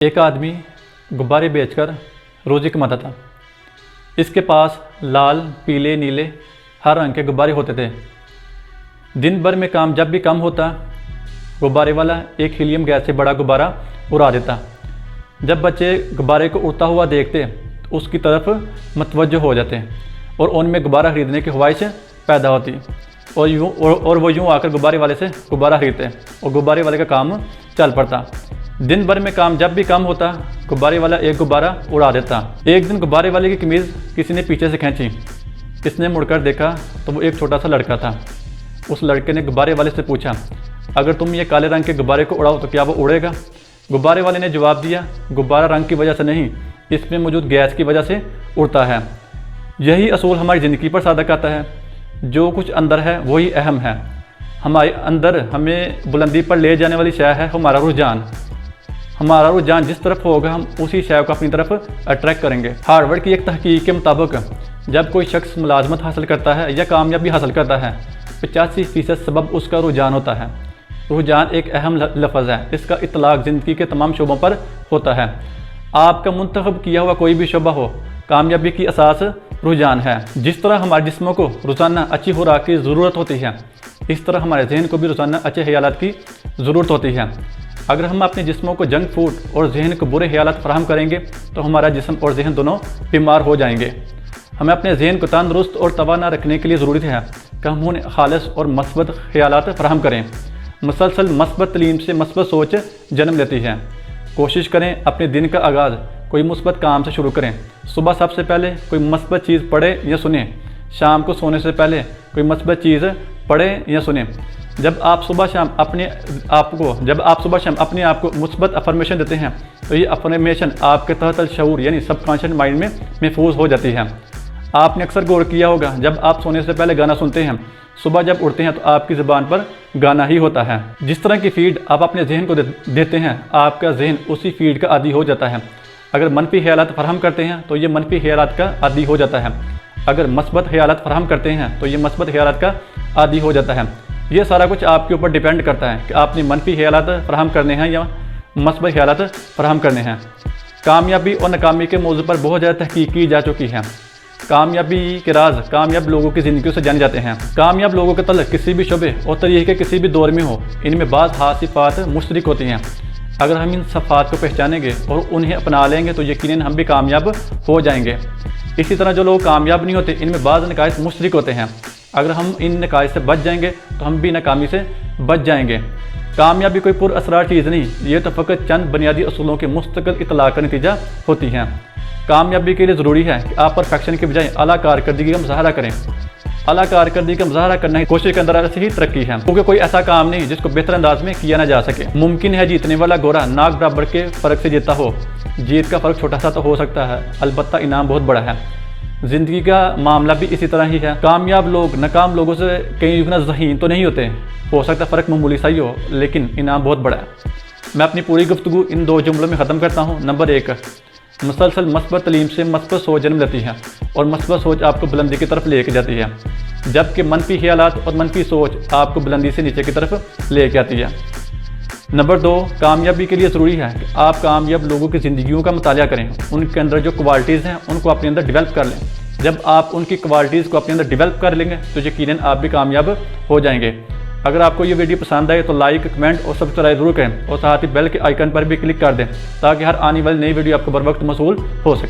ایک آدمی غبارے بیچ کر روزی کماتا تھا۔ اس کے پاس لال، پیلے، نیلے ہر رنگ کے غبارے ہوتے تھے۔ دن بھر میں کام جب بھی کم ہوتا، غبارے والا ایک ہیلیم گیس سے بڑا غبارہ اڑا دیتا۔ جب بچے غبارے کو اڑتا ہوا دیکھتے تو اس کی طرف متوجہ ہو جاتے اور ان میں غبارہ خریدنے کی خواہش پیدا ہوتی اور وہ یوں آ کر غبارے والے سے غبارہ خریدتے اور غبارے والے کا کام چل پڑتا۔ دن بھر میں کام جب بھی کم ہوتا، غبارے والا ایک غبارہ اڑا دیتا۔ ایک دن غبارے والے کی قمیض کسی نے پیچھے سے کھینچی۔ اس نے مڑ کر دیکھا تو وہ ایک چھوٹا سا لڑکا تھا۔ اس لڑکے نے غبارے والے سے پوچھا، اگر تم یہ کالے رنگ کے غبارے کو اڑاؤ تو کیا وہ اڑے گا؟ غبارے والے نے جواب دیا، غبارہ رنگ کی وجہ سے نہیں، اس میں موجود گیس کی وجہ سے اڑتا ہے۔ یہی اصول ہماری زندگی پر صادق آتا ہے۔ جو کچھ اندر ہے وہی اہم ہے۔ ہمارے اندر ہمیں بلندی پر لے جانے والی شے ہے ہمارا رجحان۔ ہمارا رجحان جس طرف ہوگا ہم اسی شے کو اپنی طرف اٹریکٹ کریں گے۔ ہارورڈ کی ایک تحقیق کے مطابق جب کوئی شخص ملازمت حاصل کرتا ہے یا کامیابی حاصل کرتا ہے، 85% سبب اس کا رجحان ہوتا ہے۔ رجحان ایک اہم لفظ ہے۔ اس کا اطلاق زندگی کے تمام شعبوں پر ہوتا ہے۔ آپ کا منتخب کیا ہوا کوئی بھی شعبہ ہو، کامیابی کی اساس رجحان ہے۔ جس طرح ہمارے جسموں کو روزانہ اچھی خوراک کی ضرورت ہوتی ہے، اس طرح ہمارے ذہن کو بھی روزانہ اچھے خیالات کی ضرورت ہوتی ہے۔ اگر ہم اپنے جسموں کو جنک فوڈ اور ذہن کو برے خیالات فراہم کریں گے تو ہمارا جسم اور ذہن دونوں بیمار ہو جائیں گے۔ ہمیں اپنے ذہن کو تندرست اور توانا رکھنے کے لیے ضروری ہے کہ ہم انہیں خالص اور مثبت خیالات فراہم کریں۔ مسلسل مثبت تعلیم سے مثبت سوچ جنم لیتی ہے۔ کوشش کریں اپنے دن کا آغاز کوئی مثبت کام سے شروع کریں۔ صبح سب سے پہلے کوئی مثبت چیز پڑھیں یا سنیں۔ شام کو سونے سے پہلے کوئی مثبت چیز پڑھیں یا سنیں۔ جب آپ صبح شام اپنے آپ کو مثبت افرمیشن دیتے ہیں تو یہ افرمیشن آپ کے تحت الشعور یعنی سب کانشیس مائنڈ میں محفوظ ہو جاتی ہے۔ آپ نے اکثر غور کیا ہوگا، جب آپ سونے سے پہلے گانا سنتے ہیں، صبح جب اٹھتے ہیں تو آپ کی زبان پر گانا ہی ہوتا ہے۔ جس طرح کی فیڈ آپ اپنے ذہن کو دیتے ہیں، آپ کا ذہن اسی فیڈ کا عادی ہو جاتا ہے۔ اگر منفی خیالات فراہم کرتے ہیں تو یہ منفی خیالات کا عادی ہو جاتا ہے۔ اگر مثبت خیالات فراہم کرتے ہیں تو یہ مثبت خیالات کا عادی ہو جاتا ہے۔ یہ سارا کچھ آپ کے اوپر ڈیپینڈ کرتا ہے کہ آپ نے منفی خیالات فراہم کرنے ہیں یا مثبت خیالات فراہم کرنے ہیں۔ کامیابی اور ناکامی کے موضوع پر بہت زیادہ تحقیق کی جا چکی ہے۔ کامیابی کے راز کامیاب لوگوں کی زندگیوں سے جانے جاتے ہیں۔ کامیاب لوگوں کے تعلق کسی بھی شعبے اور طریقے کے کسی بھی دور میں ہو، ان میں بعض خاص صفات مشترک ہوتی ہیں۔ اگر ہم ان صفات کو پہچانیں گے اور انہیں اپنا لیں گے تو یقیناً ہم بھی کامیاب ہو جائیں گے۔ اسی طرح جو لوگ کامیاب نہیں ہوتے، ان میں بعض نقائص مشترک ہوتے ہیں۔ اگر ہم ان نقائص سے بچ جائیں گے تو ہم بھی ناکامی سے بچ جائیں گے۔ کامیابی کوئی پر اسرار چیز نہیں، یہ تو فقط چند بنیادی اصولوں کے مستقل اطلاق کا نتیجہ ہوتی ہے۔ کامیابی کے لیے ضروری ہے کہ آپ پرفیکشن کے بجائے اعلیٰ کارکردگی کا مظاہرہ کریں۔ اعلیٰ کارکردگی کا مظاہرہ کرنا ہی کوشش کے اندر سے ہی ترقی ہے، کیونکہ کوئی ایسا کام نہیں جس کو بہتر انداز میں کیا نہ جا سکے۔ ممکن ہے جیتنے والا گورا ناک برابر کے فرق سے جیتا ہو، جیت کا فرق چھوٹا سا تو ہو سکتا ہے، البتہ انعام بہت بڑا ہے۔ زندگی کا معاملہ بھی اسی طرح ہی ہے۔ کامیاب لوگ ناکام لوگوں سے کئی گنا ذہین تو نہیں ہوتے، ہو سکتا ہے فرق معمولی سا ہی ہو، لیکن انعام بہت بڑا ہے۔ میں اپنی پوری گفتگو ان دو جملوں میں ختم کرتا ہوں۔ نمبر 1، مسلسل مثبت تعلیم سے مثبت سوچ جنم لیتی ہے اور مثبت سوچ آپ کو بلندی کی طرف لے کے جاتی ہے، جبکہ منفی خیالات اور منفی سوچ آپ کو بلندی سے نیچے کی طرف لے کے آتی ہے۔ نمبر 2، کامیابی کے لیے ضروری ہے کہ آپ کامیاب لوگوں کی زندگیوں کا مطالعہ کریں، ان کے اندر جو کوالٹیز ہیں ان کو اپنے اندر ڈیولپ کر لیں۔ جب آپ ان کی کوالٹیز کو اپنے اندر ڈیولپ کر لیں گے تو یقیناً آپ بھی کامیاب ہو جائیں گے۔ اگر آپ کو یہ ویڈیو پسند آئے تو لائک، کمنٹ اور سبسکرائب ضرور کریں اور ساتھ ہی بیل کے آئیکن پر بھی کلک کر دیں تاکہ ہر آنے والی نئی ویڈیو آپ کو بر وقت موصول ہو سکے۔